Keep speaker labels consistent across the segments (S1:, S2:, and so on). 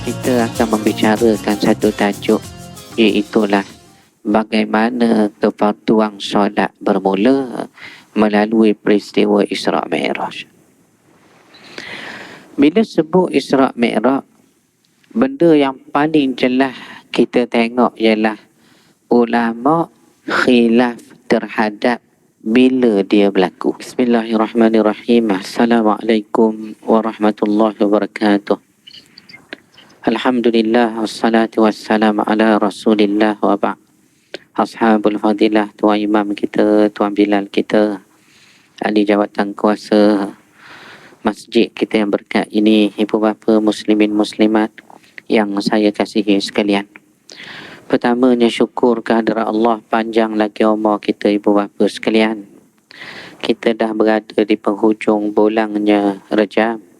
S1: kita akan membicarakan satu tajuk, iaitulah bagaimana kefarduan solat bermula melalui peristiwa Isra' Mi'raj. Bila sebut Isra' Mi'raj, benda yang paling jelas kita tengok ialah ulama khilaf terhadap bila dia berlaku. Bismillahirrahmanirrahim. Assalamualaikum warahmatullahi wabarakatuh. Alhamdulillah, wassalatu wassalamu ala rasulillah wa ba'd. Ashabul fadilah, tuan imam kita, tuan Bilal kita, ahli jawatan kuasa masjid kita yang berkat ini, ibu bapa muslimin muslimat yang saya kasihi sekalian. Pertamanya syukur kehadrat Allah, panjang lagi umur kita ibu bapa sekalian. Kita dah berada di penghujung bulannya Rajab.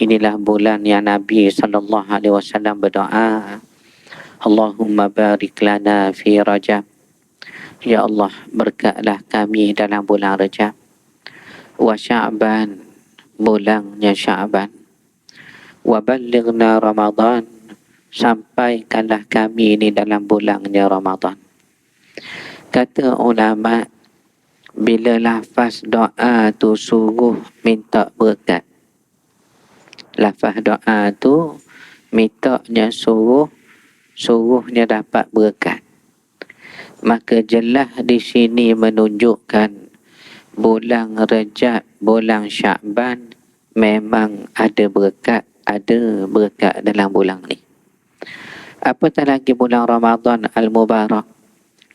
S1: Inilah bulan yang Nabi SAW berdoa, Allahumma barik lana fi Rajab. Ya Allah, berkatlah kami dalam bulan Rajab. Wa Sya'ban, bulannya Sya'ban. Wa ballighna Ramadan, sampaikanlah kami ini dalam bulannya Ramadan. Kata ulama, bila lafaz doa tu sungguh minta berkat, lafaz doa tu mintanya suruhnya dapat berkat, maka jelas di sini menunjukkan bulan Rajab, bulan Sya'ban memang ada berkat dalam bulan ni. Apatah lagi bulan Ramadan Al-Mubarak,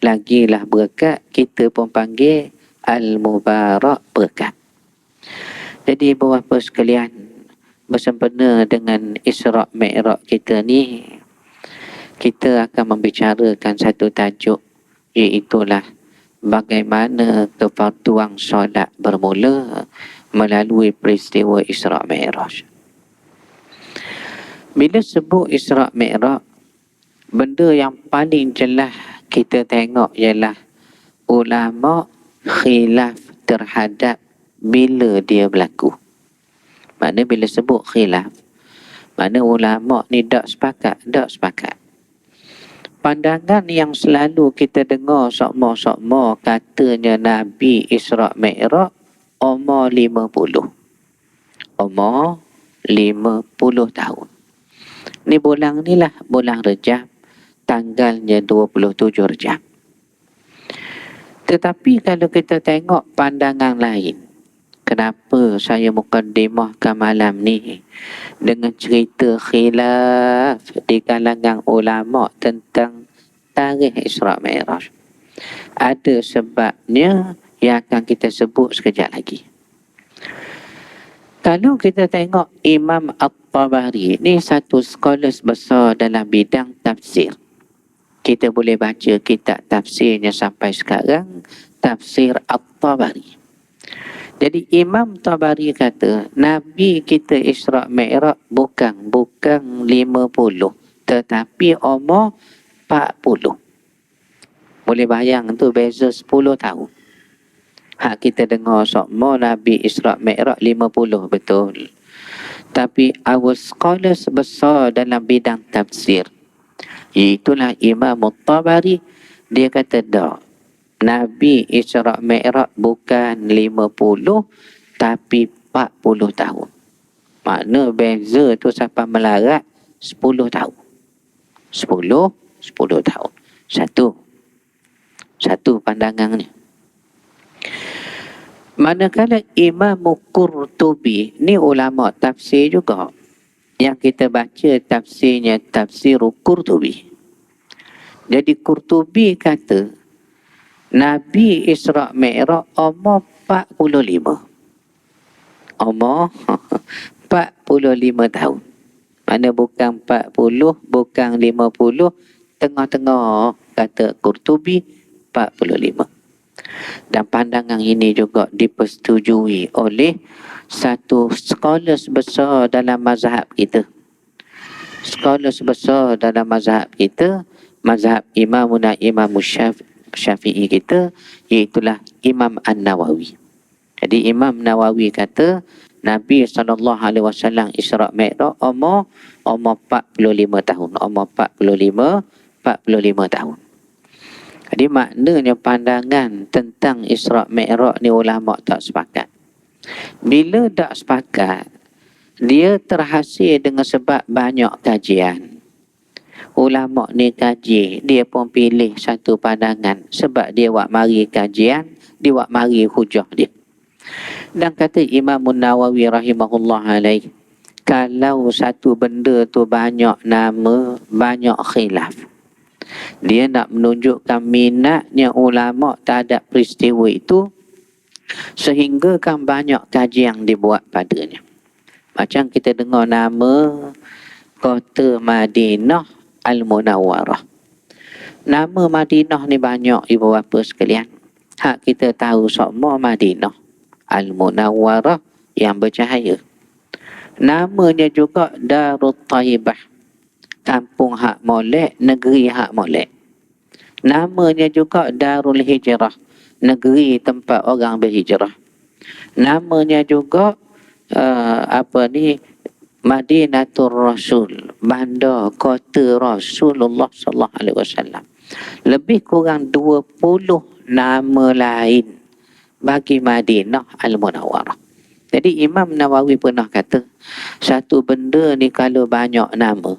S1: lagilah berkat, kita pun panggil Al-Mubarak berkat. Jadi ibu bapa sekalian, bersempena dengan Isra' Mi'raj kita ni, kita akan membicarakan satu tajuk, iaitulah bagaimana kefarduan solat bermula melalui peristiwa Isra' Mi'raj. Bila sebut Isra' Mi'raj, benda yang paling jelas kita tengok ialah ulama khilaf terhadap bila dia berlaku. Maknanya bila sebut khilaf, maknanya ulama ni tak sepakat. Pandangan yang selalu kita dengar sokmo katanya Nabi Isra' Mi'raj umur 50. Umur 50 tahun. Ni bulan ni lah, bulan Rajab, tanggalnya 27 Rajab. Tetapi kalau kita tengok pandangan lain, kenapa saya mukaddimahkan malam ni dengan cerita khilaf di kalangan ulama tentang tarikh Isra' Mi'raj? Ada sebabnya yang akan kita sebut sekejap lagi. Kalau kita tengok Imam At-Tabari, ni satu scholars besar dalam bidang tafsir. Kita boleh baca kitab tafsirnya sampai sekarang, Tafsir At-Tabari. Jadi Imam Tabari kata Nabi kita Isra' Mi'raj bukan 50, tetapi umur 40. Boleh bayang tu beza 10 tahun. Hak kita dengar sokmo Nabi Isra' Mi'raj 50, betul. Tapi our scholars besar dalam bidang tafsir, iaitulah Imam Tabari, dia kata dah, Nabi Isra' Mi'raj bukan 50 tapi 40 tahun. Makna beza tu sampai melarat 10 tahun. 10 tahun. Satu pandangannya. Manakala Imam Qurtubi, ni ulama tafsir juga, yang kita baca tafsirnya Tafsir Qurtubi. Jadi Qurtubi kata Nabi Isra' Mi'raj umur 45. Umur 45 tahun. Mana bukan 40, bukan 50, tengah-tengah, kata Qurtubi 45. Dan pandangan ini juga dipersetujui oleh satu scholars besar dalam mazhab kita. Scholars besar dalam mazhab kita, mazhab Imam Syafi'i kita, iaitulah Imam An-Nawawi. Jadi Imam Nawawi kata Nabi SAW Isra' Mi'raj umur 45 tahun. Umur 45 tahun. Jadi maknanya pandangan tentang Isra' Mi'raj ni ulama tak sepakat. Bila tak sepakat, dia terhasil dengan sebab banyak kajian. Ulama ni kaji, dia pun pilih satu pandangan sebab dia wak mari kajian, dia wak mari hujah dia. Dan kata Imam Nawawi rahimahullah alaih, kalau satu benda tu banyak nama, banyak khilaf, dia nak menunjukkan minatnya ulama terhadap peristiwa itu sehingga kan banyak kajian dibuat padanya. Macam kita dengar nama kota Madinah Al-Munawwarah. Nama Madinah ni banyak ibu bapa sekalian. Hak kita tahu semua Madinah Al-Munawwarah yang bercahaya. Namanya juga Darut Taibah, kampung hak molek, negeri hak molek. Namanya juga Darul Hijrah, negeri tempat orang berhijrah. Namanya juga Madinatul Rasul, bandar kota Rasulullah sallallahu alaihi wasallam. Lebih kurang 20 nama lain bagi Madinah Al-Munawwarah. Jadi Imam Nawawi pernah kata, satu benda ni kalau banyak nama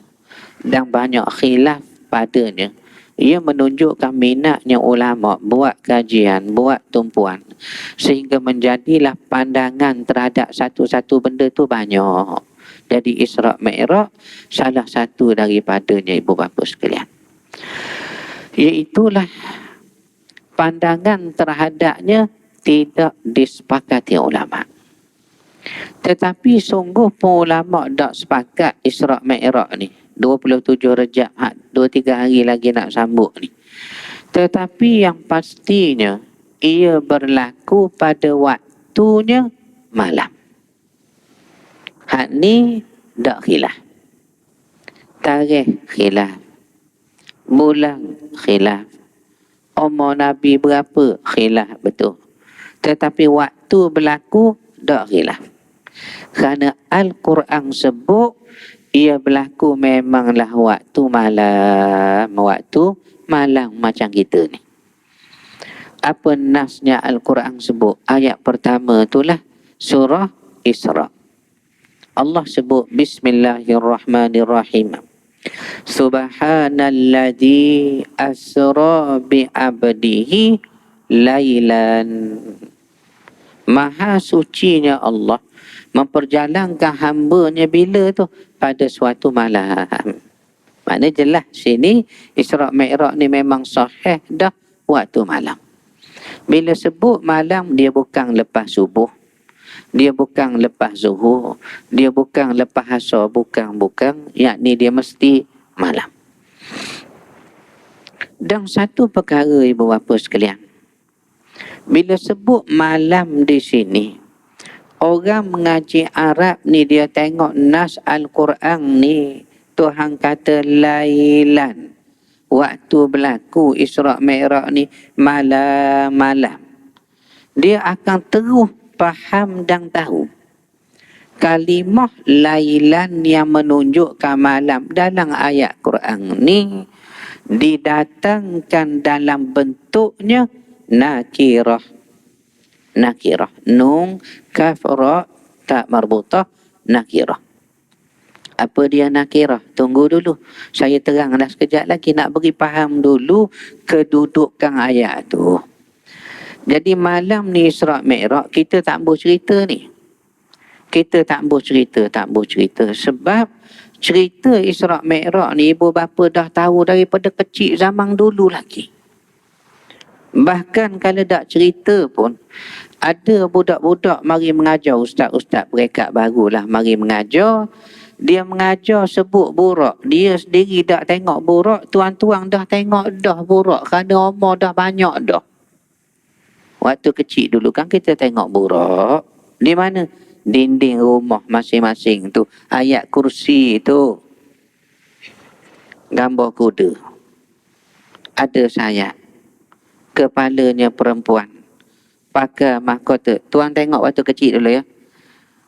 S1: dan banyak khilaf padanya, ia menunjukkan minatnya ulama buat kajian, buat tumpuan, sehingga menjadilah pandangan terhadap satu-satu benda tu banyak. Jadi Isra' Mi'raj salah satu daripadanya ibu bapa sekalian. Iaitulah pandangan terhadapnya tidak disepakati ulama. Tetapi sungguh pun ulama tak sepakat Isra' Mi'raj ni 27 Rejab, 2-3 hari lagi nak sambut ni. Tetapi yang pastinya ia berlaku pada waktunya malam. Hak ni tak khilaf. Tarikh khilaf, bulan khilaf, umur Nabi berapa khilaf, betul. Tetapi waktu berlaku tak khilaf. Kerana Al-Quran sebut ia berlaku memanglah waktu malam macam kita ni. Apa nasnya Al-Quran sebut? Ayat pertama itulah surah Isra'. Allah sebut Bismillahirrahmanirrahim. Subhanalladzi asra bi'abdihi lailan. Maha sucinya Allah memperjalankan hamba-Nya bila tu? Pada suatu malam. Maknanya jelas sini Isra' Mi'raj ni memang sahih dah waktu malam. Bila sebut malam, dia bukan lepas subuh, dia bukan lepas zuhur, dia bukan lepas asar, bukan, yakni dia mesti malam. Dan satu perkara ibu bapa sekalian, bila sebut malam di sini, orang mengaji Arab ni dia tengok nas Al-Quran ni, Tuhan kata lailan, waktu berlaku Isra' Mi'raj ni malam-malam. Dia akan terus faham dan tahu kalimah lailan yang menunjukkan malam dalam ayat Quran ni didatangkan dalam bentuknya nakirah. Nun kaf ra tak marbutah, nakirah. Apa dia nakirah? Tunggu dulu, saya terang dah sekejap lagi, nak beri faham dulu kedudukan ayat tu. Jadi malam ni Isra' Mi'raj, kita tak boleh cerita ni. Kita tak boleh cerita. Sebab cerita Isra' Mi'raj ni ibu bapa dah tahu daripada kecil zaman dulu lagi. Bahkan kalau tak cerita pun, ada budak-budak mari mengajar, ustaz-ustaz perekat barulah mari mengajar. Dia mengajar sebut burak, dia sendiri tak tengok burak, tuan-tuan dah tengok dah burak kerana umur dah banyak dah. Waktu kecil dulu kan kita tengok burak di mana? Dinding rumah masing-masing tu, ayat kursi tu, gambar kuda, ada sayap, kepalanya perempuan, pakai mahkota. Tuan tengok waktu kecil dulu ya.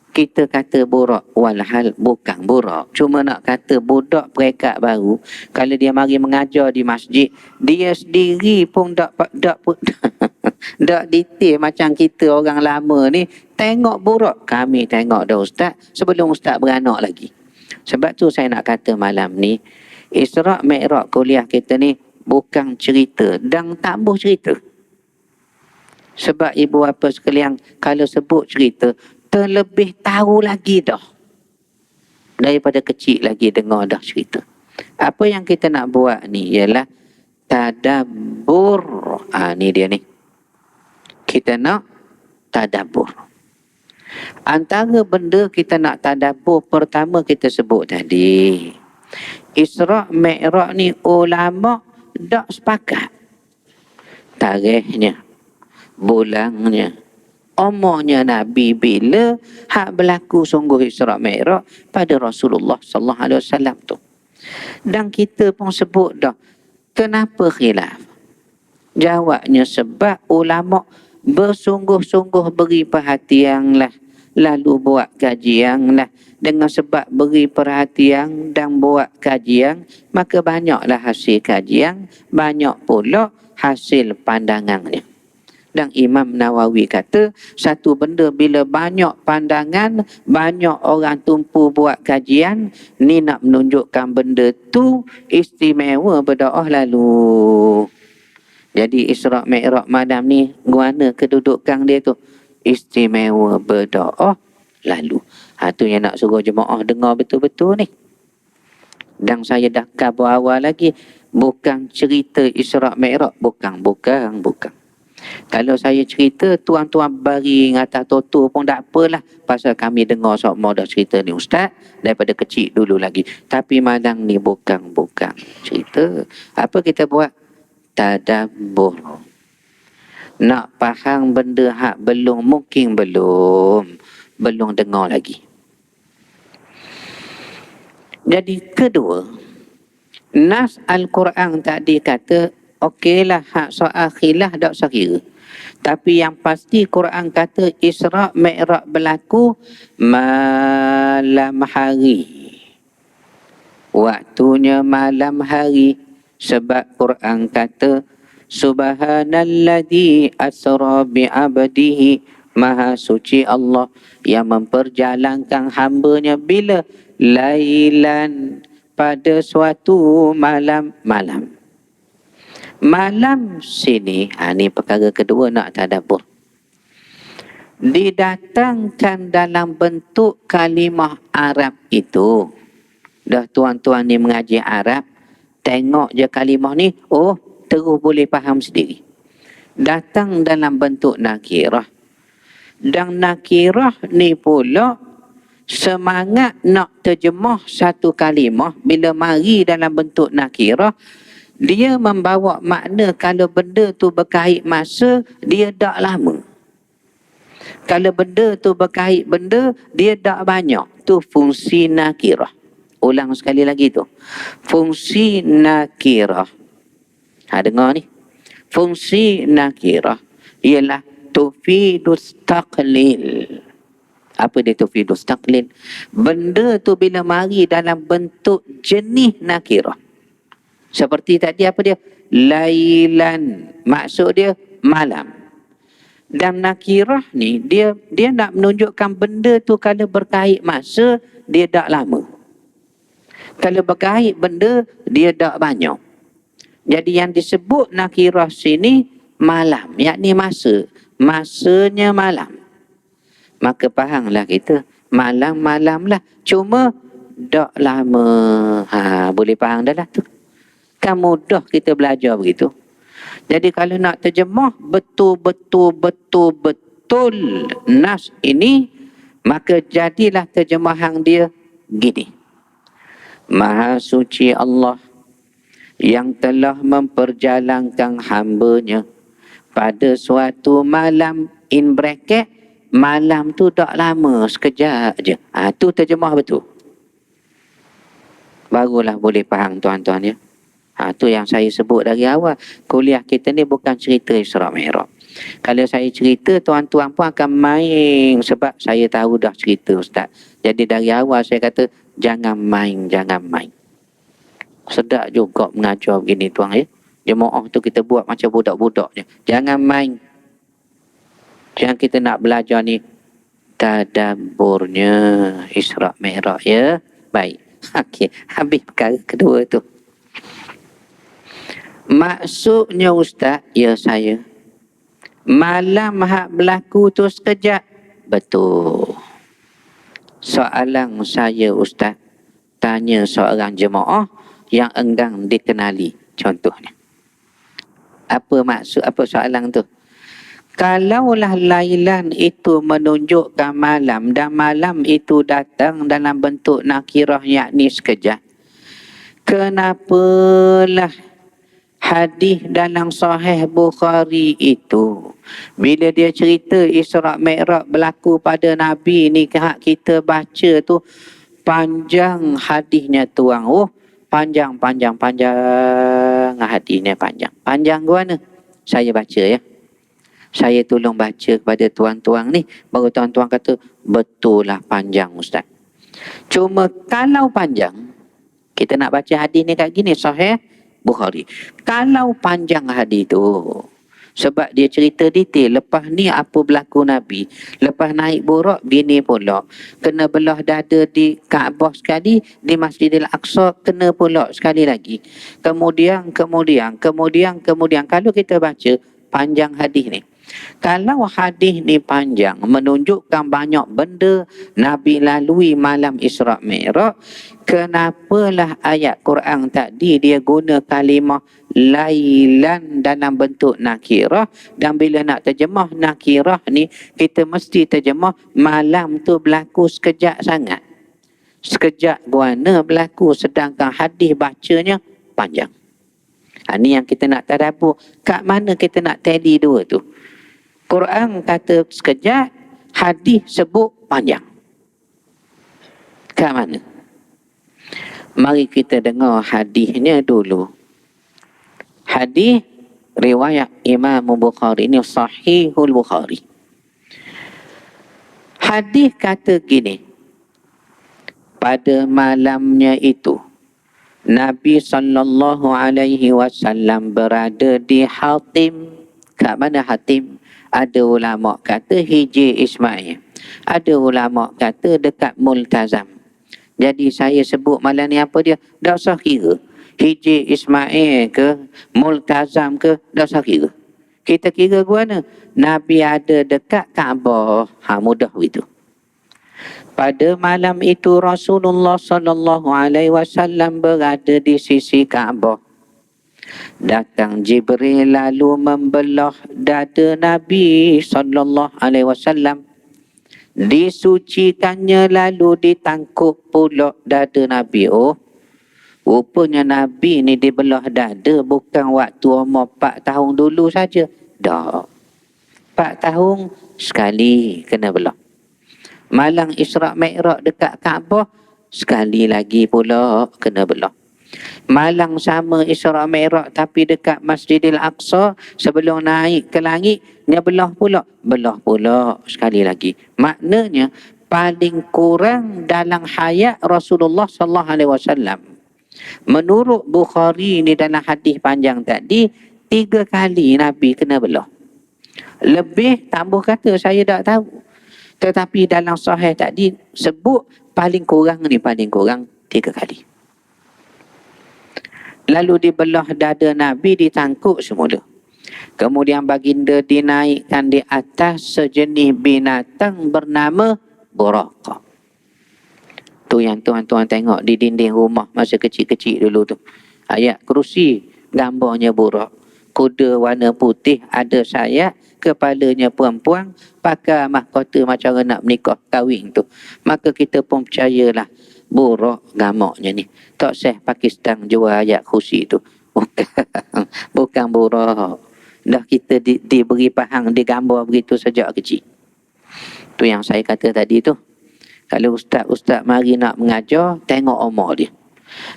S1: Kita kata borak, walhal bukan borak. Cuma nak kata budak perekat baru, kalau dia mari mengajar di masjid, dia sendiri pun tak detail macam kita orang lama ni. Tengok borak, kami tengok dah ustaz sebelum ustaz beranak lagi. Sebab tu saya nak kata malam ni, Isra' Mi'raj kuliah kita ni bukan cerita dan tak boleh cerita. Sebab ibu bapa sekalian, kalau sebut cerita, terlebih tahu lagi dah daripada kecil lagi dengar dah cerita. Apa yang kita nak buat ni ialah tadabbur. Ni dia ni. Kita nak tadabbur. Antara benda kita nak tadabbur, pertama kita sebut tadi, Isra' Mi'raj ni ulama tak sepakat tarikhnya, bulannya, umurnya Nabi bila hak berlaku sungguh Isra' Mi'raj pada Rasulullah sallallahu alaihi wasallam tu. Dan kita pun sebut dah, kenapa khilaf? Jawabnya sebab ulama bersungguh-sungguh beri perhatian lah, lalu buat kajian lah. Dengan sebab beri perhatian dan buat kajian, maka banyaklah hasil kajian, banyak pula hasil pandangannya. Dan Imam Nawawi kata, satu benda bila banyak pandangan, banyak orang tumpu buat kajian, ni nak menunjukkan benda tu istimewa berdoa lalu. Jadi Isra' Mi'raj malam ni, mana kedudukan dia tu? Istimewa berdoa lalu. Tu yang nak suruh jemaah dengar betul-betul ni. Dan saya dah khabar awal lagi, bukan cerita Isra' Mi'raj, bukan. Kalau saya cerita, tuan-tuan bari ngata toto pun tak apalah. Pasal kami dengar semua dah cerita ni ustaz daripada kecil dulu lagi. Tapi malam ni bukan cerita. Apa kita buat? Tadabbur. Nak faham benda hak mungkin belum dengar lagi. Jadi kedua, nas Al-Quran tadi kata, okeylah hak soal khilaf tak usah kira. Tapi yang pasti Quran kata Isra' Mi'raj berlaku malam hari. Waktunya malam hari. Sebab Quran kata Subhanalladzi asra bi'abdihi, Maha suci Allah yang memperjalankan hambanya bila? Lailan, pada suatu malam. Malam sini, ni perkara kedua nak tadabbur. Didatangkan dalam bentuk kalimah Arab itu. Dah tuan-tuan ni mengaji Arab, tengok je kalimah ni, terus boleh faham sendiri. Datang dalam bentuk nakirah. Dan nakirah ni pula semangat nak terjemah satu kalimah, bila mari dalam bentuk nakirah, dia membawa makna kalau benda tu berkait masa, dia tak lama. Kalau benda tu berkait benda, dia tak banyak. Tu fungsi nakirah. Ulang sekali lagi tu. Fungsi nakirah. Dengar ni. Fungsi nakirah ialah tufidus taqlil. Apa dia tufidus taqlil? Benda tu bila mari dalam bentuk jenis nakirah. Seperti tadi apa dia? Lailan. Maksud dia malam. Dan nakirah ni dia nak menunjukkan benda tu kalau berkait masa, dia tak lama. Kalau berkait benda, dia tak banyak. Jadi yang disebut nakirah sini malam, yakni masa. Masanya malam. Maka fahamlah kita, malam-malam lah. Cuma tak lama. Boleh faham dah lah tu. Kan mudah kita belajar begitu. Jadi kalau nak terjemah betul-betul nas ini, maka jadilah terjemahan dia gini. Maha suci Allah yang telah memperjalankan hamba-Nya pada suatu malam, in bracket, malam tu tak lama, sekejap je. Tu terjemah betul. Barulah boleh faham tuan-tuan ya. Tu yang saya sebut dari awal. Kuliah kita ni bukan cerita Isra' Mi'raj. Kalau saya cerita, tuan-tuan pun akan main sebab saya tahu dah cerita Ustaz. Jadi dari awal saya kata, jangan main, jangan main. Sedap juga mengajar begini tuan ya. Jemaah tu kita buat macam budak-budak je. Jangan main. Yang kita nak belajar ni, tadabburnya Isra' Mi'raj ya. Baik. Okey, habis perkara kedua tu. Maksudnya Ustaz, ya saya. Malam hak berlaku tu sekejap. Betul. Soalan saya Ustaz, tanya seorang jemaah yang enggan dikenali. Contohnya. Apa maksud, apa soalan tu? Kalaulah lailan itu menunjukkan malam dan malam itu datang dalam bentuk nakirah yakni sekejap, kenapalah hadis dalam Sahih Bukhari itu bila dia cerita Isra' Mi'raj berlaku pada Nabi ni, hak kita baca tu panjang hadisnya tuang. Oh, panjang hadisnya panjang. Panjang ke mana? Saya baca ya. Saya tolong baca kepada tuan-tuan ni, baru tuan-tuan kata betul lah panjang Ustaz. Cuma kalau panjang, kita nak baca hadis ni kat gini Sahih Bukhari. Kalau panjang hadis tu, sebab dia cerita detail, lepas ni apa berlaku Nabi, lepas naik burak bini pula, kena belah dada di Kaabah sekali, di Masjidil Aqsa kena pula sekali lagi. Kemudian kalau kita baca panjang hadis ni, kalau hadis ni panjang, menunjukkan banyak benda Nabi lalui malam Isra' Mi'raj, kenapalah ayat Quran tadi dia guna kalimah lailan dalam bentuk nakirah, dan bila nak terjemah nakirah ni, kita mesti terjemah malam tu berlaku sekejap sangat. Sekejap guana berlaku, sedangkan hadis bacanya panjang. Ni yang kita nak tadabbur. Kat mana kita nak tally dua tu? Quran kata sekejap, hadis sebut panjang. Kat mana? Mari kita dengar hadisnya dulu. Hadis riwayat Imam Bukhari, ini Sahihul Bukhari. Hadis kata gini, pada malamnya itu Nabi SAW berada di Hatim. Kat mana Hatim? Ada ulama kata Hijri Ismail, ada ulama kata dekat Multazam. Jadi saya sebut malam ni apa dia, tak usah kira Hijri Ismail ke Multazam ke, tak usah kira. Kita kira ke mana? Nabi ada dekat Kaabah. Mudah begitu. Pada malam itu Rasulullah SAW berada di sisi Kaabah. Datang Jibril lalu membelah dada Nabi SAW. Disucikannya lalu ditangkup pula dada Nabi. Oh, rupanya Nabi ni dibelah dada bukan waktu umur 4 tahun dulu saja. Dah. 4 tahun sekali kena belah. Malam Isra' Mi'raj dekat Kaabah, sekali lagi pula kena belah. Malang sama Isra' Mi'raj tapi dekat Masjidil Aqsa, sebelum naik ke langit dia belah pula sekali lagi. Maknanya paling kurang dalam hayat Rasulullah sallallahu alaihi wasallam, menurut Bukhari ni dalam hadis panjang tadi, 3 kali Nabi kena belah. Lebih tambah kata saya tak tahu, tetapi dalam Sahih tadi sebut paling kurang 3 kali. Lalu dibelah dada Nabi, ditangkuk semula. Kemudian baginda dinaikkan di atas sejenis binatang bernama Buraqah. Tu yang tuan-tuan tengok di dinding rumah masa kecil-kecil dulu tu. Ayat kerusi, gambarnya buraq. Kuda warna putih, ada sayap, kepalanya perempuan, pakai mahkota macam orang nak menikah kahwin tu. Maka kita pun percayalah buraq gamaknya ni. Tak sah Pakistan jual ayat khusi tu. Bukan buraq. Dah kita diberi faham, digambar begitu sejak kecil. Tu yang saya kata tadi tu. Kalau ustaz-ustaz mari nak mengajar, tengok umur dia.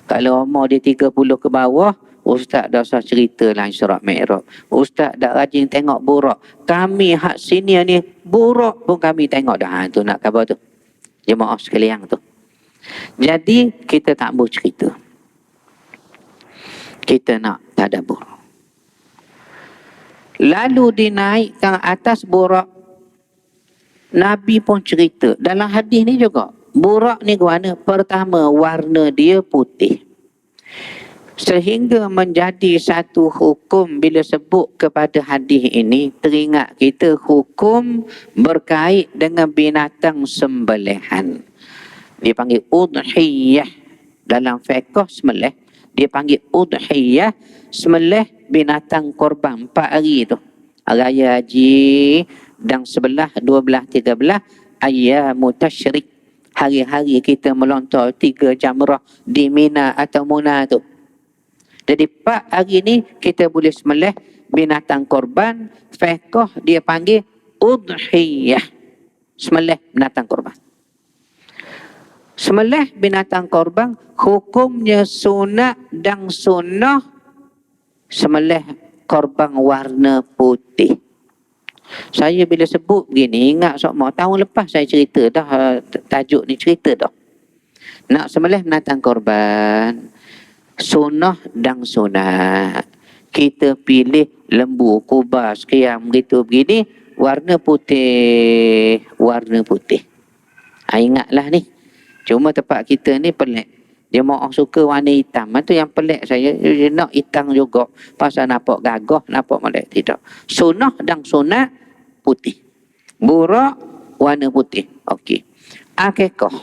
S1: Kalau umur dia 30 ke bawah, Ustaz dah usah cerita lah Isra' Mi'raj. Ustaz dah rajin tengok burak. Kami hak sini ni burak pun kami tengok dah. Ha, tu nak khabar tu. Jemaah sekalian tu. Jadi kita tak boleh cerita. Kita nak tadabbur. Lalu dinaikkan atas burak. Nabi pun cerita. Dalam hadis ni juga. Burak ni warna pertama warna dia putih. Sehingga menjadi satu hukum bila sebut kepada hadis ini, teringat kita hukum berkait dengan binatang sembelihan. Dia panggil udhiyah. Dalam fiqh sembelih, dia panggil udhiyah, sembelih binatang korban 4 hari tu. Raya haji dan 11, 12, 13 ayyamu tasyrik. Hari-hari kita melontar 3 jamrah di Mina atau Muna tu. Jadi 4 hari ni kita boleh sembelih binatang korban. Fiqh dia panggil udhiyah, sembelih binatang korban. Sembelih binatang korban hukumnya sunat dan sunnah sembelih korban warna putih. Saya bila sebut begini ingat semua tahun lepas saya cerita dah, tajuk ni cerita dah. Nak sembelih binatang korban sunnah dan sunat. Kita pilih lembu, kubas, kiam gitu begini warna putih, warna putih. Ingatlah ni. Cuma tempat kita ni pelik. Dia mau suka warna hitam. Itu yang pelik saya. Dia nak hitam juga. Pasal nampak gagah, nampak melek. Tidak. Sunnah dan sunat putih. Burak warna putih. Okey. Akikah.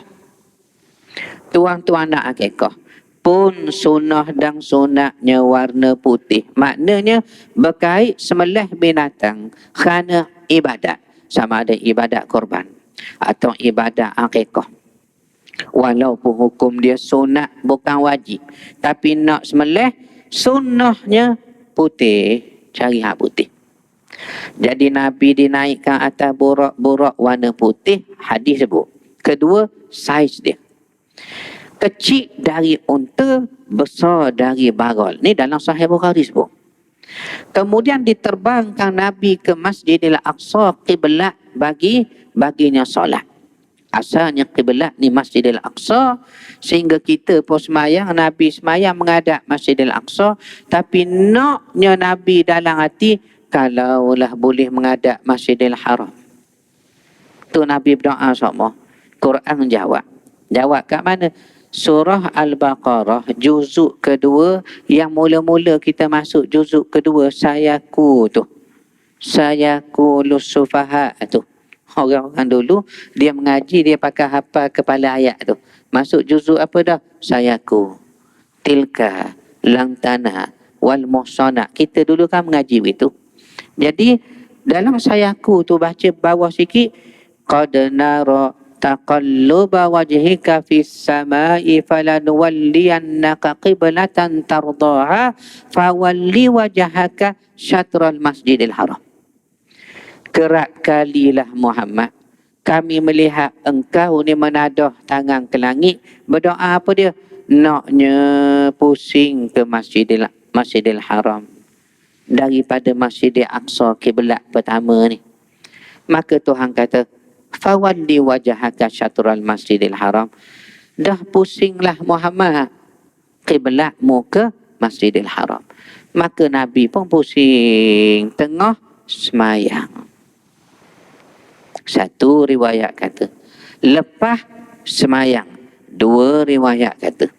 S1: Tuan-tuan nak akikah. Pun sunnah dan sunatnya warna putih. Maknanya berkait sembelih binatang kerana ibadat. Sama ada ibadat korban atau ibadat akikah. Walaupun hukum dia sunat bukan wajib. Tapi nak sembelih sunnahnya putih. Cari hak putih. Jadi Nabi dinaikkan atas burak-burak warna putih. Hadis sebut. Kedua, saiz dia. Kecil dari unta, besar dari bagal. Ni dalam Sahih Bukhari sebut. Kemudian diterbangkan Nabi ke Masjidil Aqsa, qiblat baginya solat. Asalnya qiblat ni Masjidil Aqsa, sehingga kita pun semayang, Nabi semayang menghadap Masjidil Aqsa, tapi naknya Nabi dalam hati kalaulah boleh menghadap Masjidil Haram. Tu Nabi berdoa sama. Quran jawab. Jawab kat mana? Surah Al-Baqarah juzuk kedua, yang mula-mula kita masuk juzuk kedua, sayaku tu. Sayaku lusufaha tu. Orang-orang dulu dia mengaji, dia pakai hafal kepala ayat tu. Masuk juzuk apa dah? Sayaku, tilka, langtana, wal muhsana. Kita dulu kan mengaji begitu. Jadi dalam sayaku tu baca bawah sikit, qad nara taqalluba wajhika fis samai falanuwalliyannaka qiblatan tardaha fawalli wajhaka syatral masjidil haram. Kerap kalilah Muhammad, kami melihat engkau ni menadah tangan ke langit, berdoa apa dia? Naknya pusing ke Masjidil Haram daripada Masjidil Aqsa, kiblat pertama ni. Maka Tuhan kata, fawalli wajhaka syatral Masjidil Haram. Dah pusinglah Muhammad kiblatmu ke Masjidil Haram. Maka Nabi pun pusing tengah semayang. Satu riwayat kata lepas semayang. Dua riwayat kata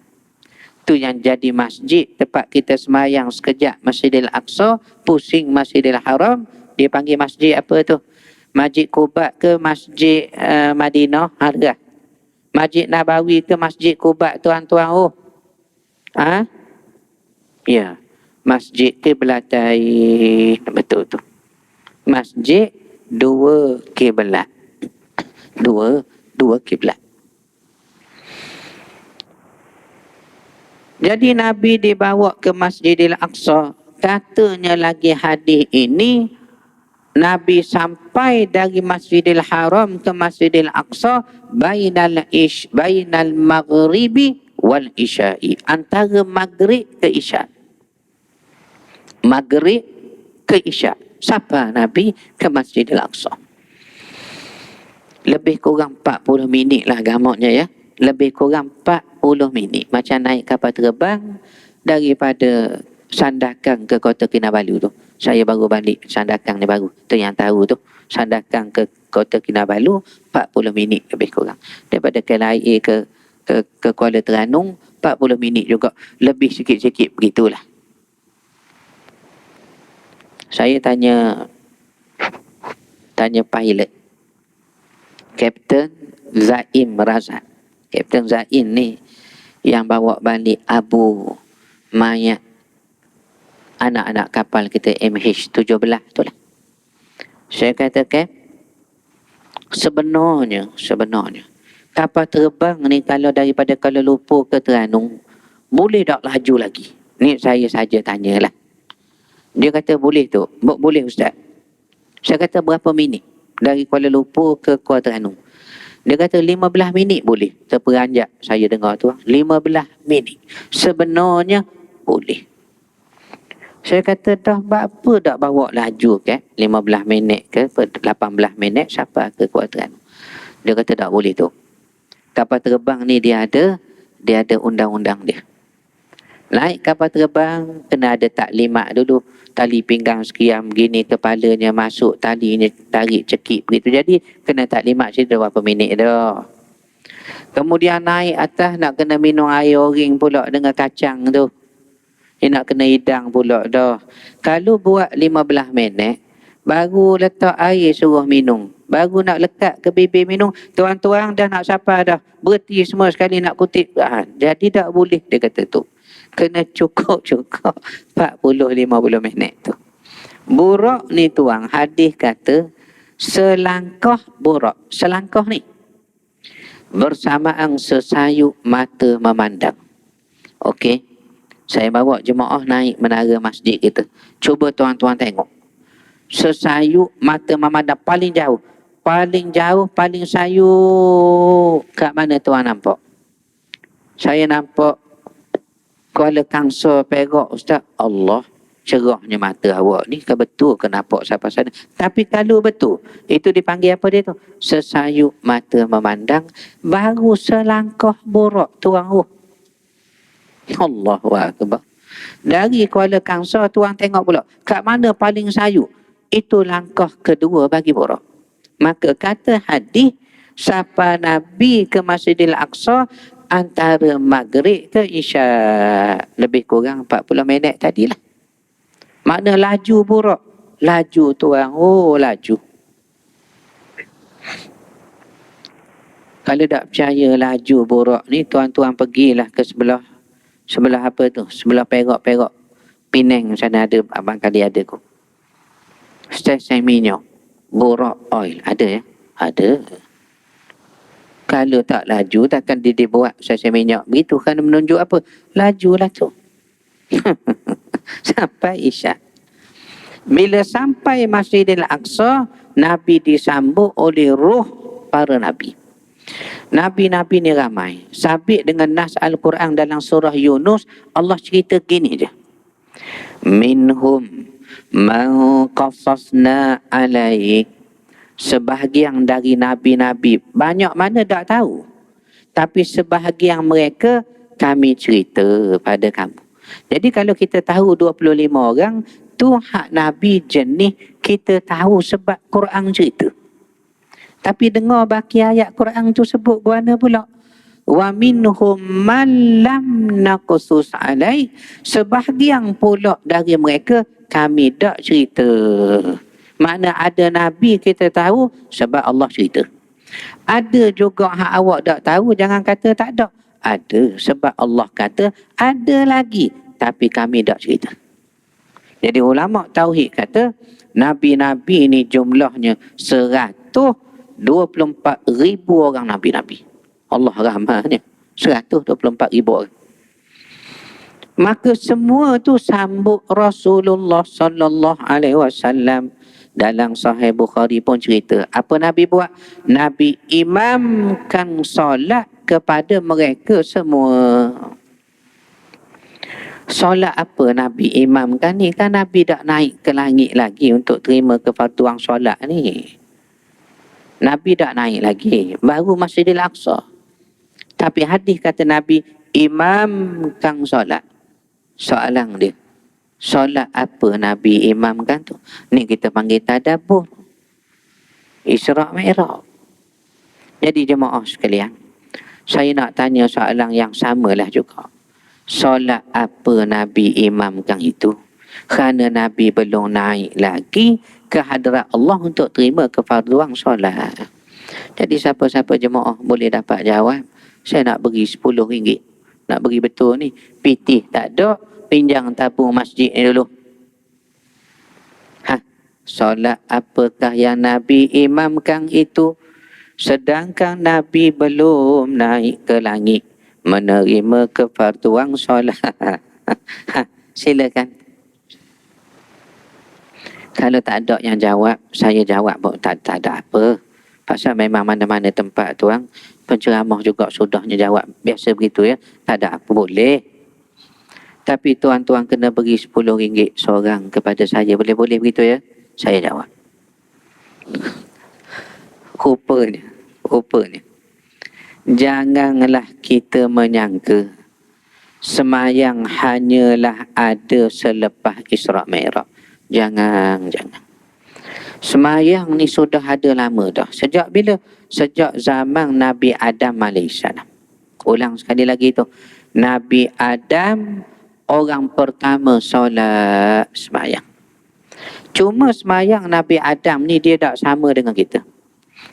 S1: tu yang jadi masjid tempat kita semayang sekejap Masjidil Aqsa, pusing Masjidil Haram. Dia panggil masjid apa tu? Masjid Quba ke Masjid Madinah? Harga Masjid Nabawi ke Masjid Quba, tuan-tuan? Oh, ya, Masjid Qiblatain. Betul tu. Masjid dua kiblat. Dua kiblat. Jadi Nabi dibawa ke Masjidil Aqsa. Katanya lagi hadis ini, Nabi sampai dari Masjidil Haram ke Masjidil Aqsa bainal maghribi wal isya'i. Antara maghrib ke isya'. Maghrib ke Isyak. Sampai Nabi ke Masjidil Aqsa. Lebih kurang 40 minit lah gamaknya ya. Lebih kurang 40 minit. Macam naik kapal terbang daripada Sandakan ke Kota Kinabalu tu. Saya baru balik Sandakan ni baru. Tu yang tahu tu. Sandakan ke Kota Kinabalu 40 minit lebih kurang. Daripada KLIA ke Kuala Terengganu 40 minit juga. Lebih sikit-sikit begitulah. Saya tanya pilot Kapten Zaim Razak. Kapten Zaim ni yang bawa balik Abu mayat anak-anak kapal kita MH17 tu lah. Saya katakan sebenarnya kapal terbang ni kalau daripada Kuala Lumpur ke Terengganu boleh tak laju lagi? Ni saya saja tanyalah. Dia kata boleh tu. Boleh Ustaz. Saya kata berapa minit dari Kuala Lumpur ke Kuala Terengganu? Dia kata 15 minit boleh. Terperanjat saya dengar tu. 15 minit. Sebenarnya boleh. Saya kata dah apa tak bawa laju ke? 15 minit ke 18 minit siapa ke Kuala Terengganu? Dia kata tak boleh tu. Kapal terbang ni dia ada undang-undang dia. Naik kapal terbang kena ada taklimat dulu. Tali pinggang sekian begini, kepalanya masuk, talinya tarik cekik begitu. Jadi kena taklimat cerita berapa minit dah. Kemudian naik atas nak kena minum air oring pula dengan kacang tu. Dia nak kena hidang pula dah. Kalau buat 15 minit, baru letak air suruh minum. Baru nak lekat ke bibir minum, tuan-tuan dah nak sapa dah. Berhenti semua sekali nak kutip. Jadi tak boleh dia kata tu. Kena cukup 40-50 minit tu. Burak ni tuang, hadis kata selangkah burak. Selangkah ni bersamaan sesayuk mata memandang. Okey. Saya bawa jemaah naik menara masjid kita. Cuba tuan-tuan tengok. Sesayuk mata memandang paling jauh. Paling sayuk. Kat mana tuan nampak? Saya nampak Kuala Kangsar Perak Ustaz. Allah, cerahnya mata awak ni. Betul ke nampak sampai sana? Tapi kalau betul, itu dipanggil apa dia tu? Sesayuk mata memandang. Baru selangkah burak tuang. Allahu Akbar. Dari Kuala Kangsar tuang tengok pula. Kat mana paling sayuk? Itu langkah kedua bagi burak. Maka kata hadis, siapa Nabi ke Masjidil Aqsa antara maghrib ke isyak, lebih kurang 40 minit tadilah. Makna laju burak. Laju tuang. Laju. Kalau tak percaya laju burak ni, tuan-tuan pergilah ke sebelah apa tu? Sebelah Perak. Penang sana ada, abang kali ada kot. Stesen minyak. Burak oil. Ada ya? Ada. Kalau tak laju, takkan dia buat stesen minyak begitu. Kerana menunjuk apa? Lajulah tu. Sampai isyak. Bila sampai Masjidil Aqsa, Nabi disambut oleh ruh para Nabi. Nabi-Nabi ni ramai. Sabit dengan nas Al-Quran dalam surah Yunus, Allah cerita gini je. Minhum man qasasna alaik. Sebahagian dari Nabi-Nabi, banyak mana tak tahu. Tapi sebahagian mereka kami cerita pada kamu. Jadi kalau kita tahu 25 orang, tu hak Nabi jenis kita tahu sebab Quran cerita. Tapi dengar baki ayat Quran tu sebut guana pula. Wa minhum man lam naqsus alai. Sebahagian pula dari mereka kami tak cerita. Makna ada Nabi kita tahu sebab Allah cerita. Ada juga hak awak tak tahu, jangan kata tak ada. Ada sebab Allah kata ada lagi tapi kami tak cerita. Jadi ulama tauhid kata Nabi-Nabi ini jumlahnya 124,000 orang Nabi-Nabi. Allah rahmatnya 124,000 orang. Maka semua tu sambut Rasulullah sallallahu alaihi wasallam. Dalam Sahih Bukhari pun cerita. Apa Nabi buat? Nabi imamkan solat kepada mereka semua. Solat apa Nabi imamkan ni? Kan Nabi tak naik ke langit lagi untuk terima kefarduan solat ni. Nabi tak naik lagi. Baru Masjidil Aqsa. Tapi hadis kata Nabi, imamkan solat. Soalan dia, solat apa Nabi imamkan tu? Ni kita panggil tadabbur. Isra' Mi'raj. Jadi jemaah sekalian, saya nak tanya soalan yang samalah juga. Solat apa Nabi imamkan itu? Kerana Nabi belum naik lagi ke hadrat Allah untuk terima kefarduan solat. Jadi siapa-siapa jemaah boleh dapat jawab. Saya nak beri RM10. Nak beri betul ni. Pitih tak ada, pinjang tabung masjid ni dulu. Solat apakah yang Nabi imamkan itu? Sedangkan Nabi belum naik ke langit menerima kefarduan solat. Silakan. Kalau tak ada yang jawab, saya jawab tak ada apa. Pasal memang mana-mana tempat tuan, penceramah juga sudahnya jawab biasa begitu ya. Tak ada apa, boleh. Tapi tuan-tuan kena beri RM10 seorang kepada saya. Boleh begitu ya? Saya jawab. Rupanya. Janganlah kita menyangka semayang hanyalah ada selepas Isra' Mi'raj. Jangan. Semayang ni sudah ada lama dah. Sejak bila? Sejak zaman Nabi Adam AS. Ulang sekali lagi tu. Nabi Adam orang pertama solat semayang. Cuma semayang Nabi Adam ni dia tak sama dengan kita.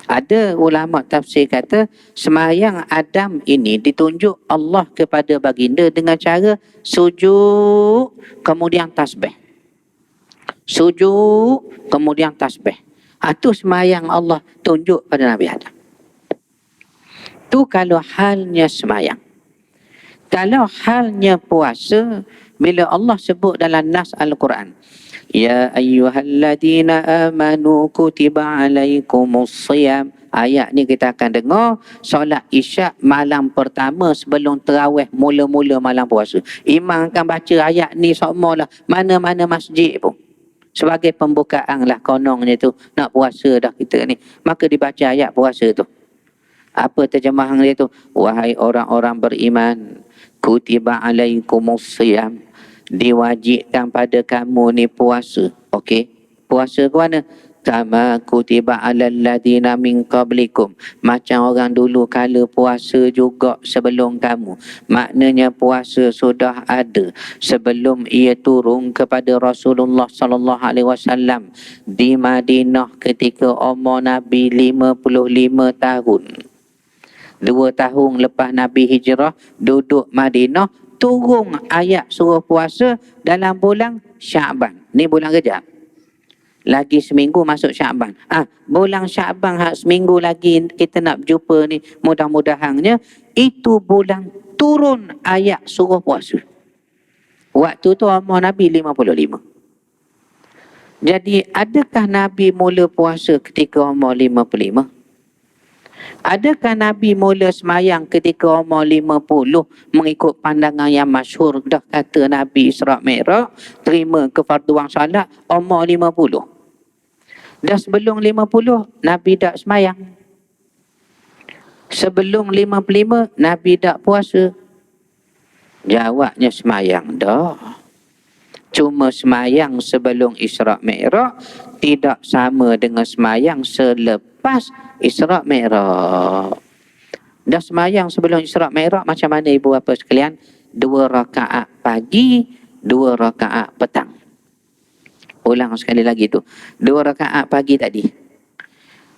S1: Ada ulama tafsir kata semayang Adam ini ditunjuk Allah kepada baginda dengan cara sujud kemudian tasbih. Sujud kemudian tasbih. Itu semayang Allah tunjuk pada Nabi Adam. Tu kalau halnya semayang. Kalau halnya puasa, bila Allah sebut dalam nas Al-Quran, ya ayyuhalladzina amanu kutiba alaikumus siyam. Ayat ni kita akan dengar solat isyak malam pertama sebelum tarawih mula-mula malam puasa. Imam akan baca ayat ni semualah mana-mana masjid pun. Sebagai pembukaan lah konongnya tu nak puasa dah kita ni. Maka dibaca ayat puasa tu. Apa terjemahan dia tu? Wahai orang-orang beriman, kutiba alaikumus siyam. Diwajibkan pada kamu ni puasa. Okey. Puasa ke mana? Kama kutiba alal ladina min qablikum. Macam orang dulu kala puasa juga sebelum kamu. Maknanya puasa sudah ada sebelum ia turun kepada Rasulullah sallallahu alaihi wasallam di Madinah ketika umur Nabi 55 tahun. 2 tahun lepas Nabi hijrah duduk Madinah, turun ayat suruh puasa dalam bulan Syaban. Ni bulan Rejab. Lagi seminggu masuk Syaban. Bulan Syaban seminggu lagi kita nak berjumpa ni, mudah-mudahannya itu bulan turun ayat suruh puasa. Waktu tu umur Nabi 55. Jadi adakah Nabi mula puasa ketika umur 55? Adakah Nabi mula semayang ketika umur 50 mengikut pandangan yang masyhur dah kata Nabi Isra' Mi'raj terima kefarduan salat umur 50? Dah sebelum 50 Nabi tak semayang. Sebelum 55 Nabi tak puasa. Jawabnya semayang dah. Cuma semayang sebelum Isra' Mi'raj tidak sama dengan semayang selepas Isra' Mi'raj. Dah semayang sebelum Isra' Mi'raj macam mana ibu bapa sekalian? 2 rakaat pagi, 2 rakaat petang. Ulang sekali lagi tu. 2 rakaat pagi tadi.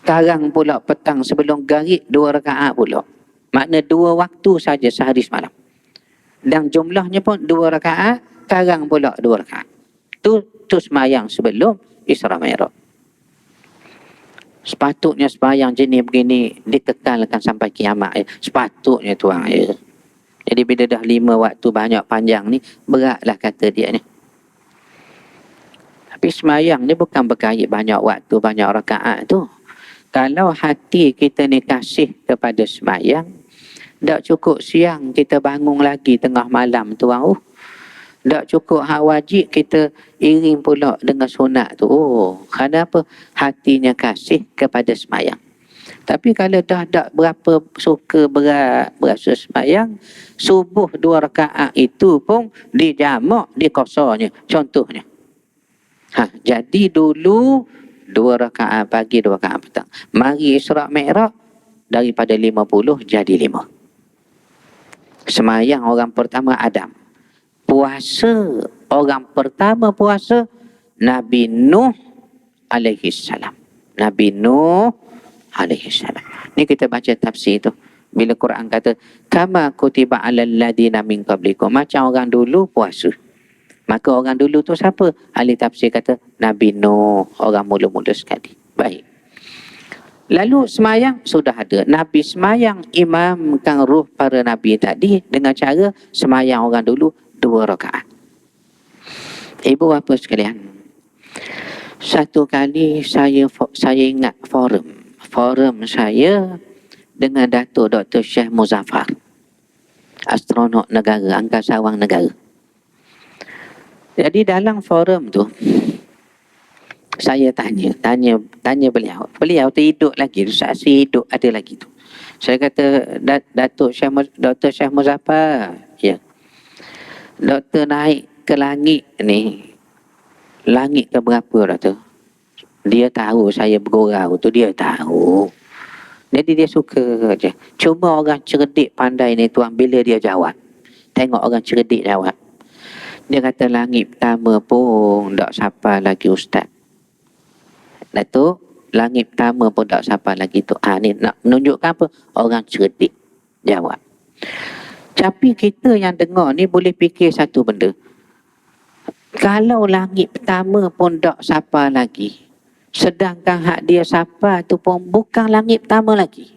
S1: Sekarang pula petang sebelum garib 2 rakaat pula. Makna 2 waktu saja sehari semalam. Dan jumlahnya pun 2 rakaat. Sekarang pula 2 rakaat. Tu semayang sebelum Isra' Mi'raj. Sepatutnya sembahyang jenis begini dikekalkan sampai kiamat ya. Sepatutnya tuan ya. Jadi bila dah 5 waktu banyak panjang ni, beratlah kata dia ni. Tapi sembahyang ni bukan berkait banyak waktu, banyak rakaat tu. Kalau hati kita ni kasih kepada sembahyang, tak cukup siang kita bangun lagi tengah malam tuan. Tak cukup hak wajib, kita iring pula dengan sunat tu. Oh, kerana apa? Hatinya kasih kepada semayang. Tapi kalau dah tak berapa suka berat, berasa semayang, subuh 2 rakaat itu pun dijamak, dikosarnya. Contohnya. Jadi dulu 2 rakaat pagi, 2 rakaat petang. Mari Isra' Mi'raj, daripada 50 jadi 5. Semayang orang pertama Adam. Puasa orang pertama puasa Nabi Nuh alaihi salam. Nabi Nuh alaihi salam. Ni kita baca tafsir tu. Bila Quran kata kama kutiba alal ladina min qablikum, macam orang dulu puasa. Maka orang dulu tu siapa? Ahli tafsir kata Nabi Nuh, orang mula-mula sekali. Baik. Lalu semayang sudah ada. Nabi semayang imamkan ruh para Nabi tadi dengan cara semayang orang dulu 2 rakaat. Ibu bapa sekalian, satu kali saya ingat forum saya dengan Datuk Dr. Syekh Muzaffar, astronot negara, angkasawang negara. Jadi dalam forum tu saya tanya beliau. Beliau tu hidup lagi, saksi hidup ada lagi tu. Saya kata, Dr. Syekh Muzaffar, ya. Doktor naik ke langit ni. Langit ke berapa, Doktor? Dia tahu saya bergurau tu, dia tahu. Jadi dia suka je. Cuma orang cerdik pandai ni tuan, bila dia jawab. Tengok orang cerdik jawab. Dia kata langit pertama pun tak sampai lagi Ustaz. Datuk, langit pertama pun tak sampai lagi tu. Ni nak menunjukkan apa? Orang cerdik jawab. Tapi kita yang dengar ni boleh fikir satu benda. Kalau langit pertama pun tak sampai lagi, sedangkan hak dia sampai tu pun bukan langit pertama lagi.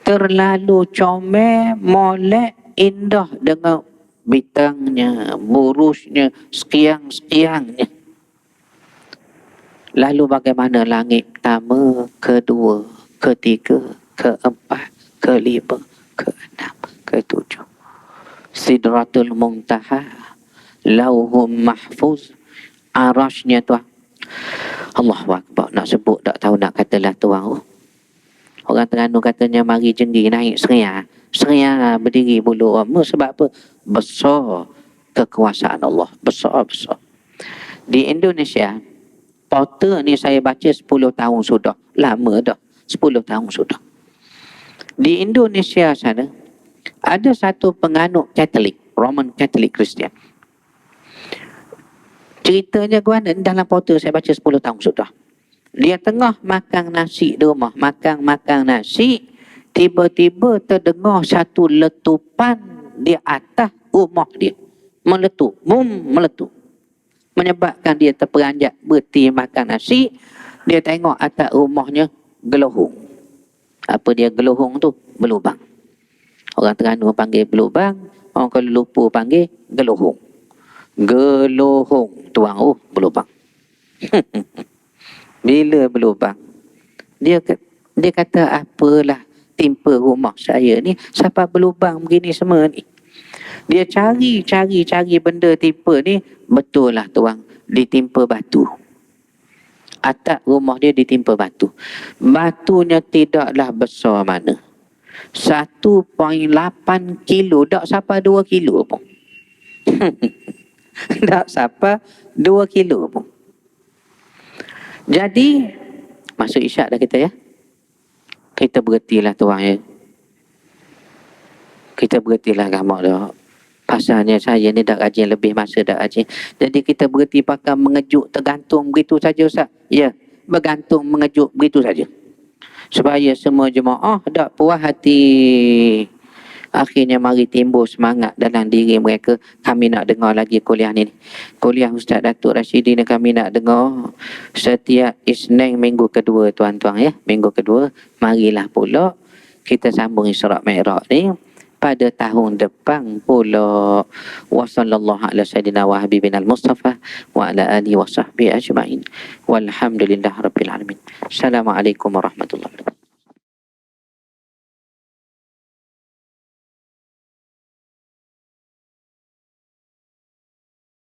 S1: Terlalu comel, molek, indah dengan bintangnya, burusnya, sekian-sekiannya. Lalu bagaimana langit pertama, kedua, ketiga, keempat, kelima, keenam, ketujuh. Sidratul Muntaha, Lauhum Mahfuz, Arashnya tuan. Allahu Akbar, nak sebut tak tahu nak katalah tuan. Orang Terengganu katanya mari jenggi naik seria. Seria berdiri bulu rama sebab apa? Besar kekuasaan Allah, besar-besar. Di Indonesia, portal ni saya baca 10 tahun sudah. Lama dah, 10 tahun sudah. Di Indonesia sana, ada satu penganut Katolik, Roman Catholic Christian. Ceritanya gimana? Dalam portal saya baca 10 tahun sudah. Dia tengah makan nasi di rumah, makan nasi, tiba-tiba terdengar satu letupan di atas rumah dia. Meletup, meletup. Menyebabkan dia terperanjat berhenti makan nasi. Dia tengok atas rumahnya gelohong. Apa dia gelohong tu? Berlubang. Orang Terengganu panggil berlubang, orang Kuala Lumpur panggil gelohong. Gelohong tuang, berlubang. Bila berlubang, dia kata apalah timpa rumah saya ni sampai berlubang begini semua ni. Dia cari benda timpa ni, betul lah tuang, ditimpa batu. Atap rumah dia ditimpa batu. Batunya tidaklah besar mana. 1.8 kilo, tak sampai 2 kilo pun. Tak sampai 2 kilo pun. Jadi, masuk isyak dah kita ya. Kita berhentilah tuang ya. Kita berhentilah gamak dah. Pasalnya saya ni dah rajin lebih masa dah rajin. Jadi kita berhenti pakai mengejut tergantung begitu saja Ustaz. Ya, bergantung mengejut begitu saja. Supaya semua jemaah tak puas hati. Akhirnya mari timbul semangat dalam diri mereka. Kami nak dengar lagi kuliah ni. Kuliah Ustaz Datuk Rashidi ni kami nak dengar setiap Isnin minggu kedua tuan-tuan ya. Minggu kedua. Marilah pula kita sambung Isra' Mi'raj ni pada tahun depan pula. Wa sallallahu ala sayyidina wa habibina al-Mustafa wa ala alihi wa sahbihi ajma'in. Walhamdulillah rabbil alamin. Assalamualaikum warahmatullahi wabarakatuh.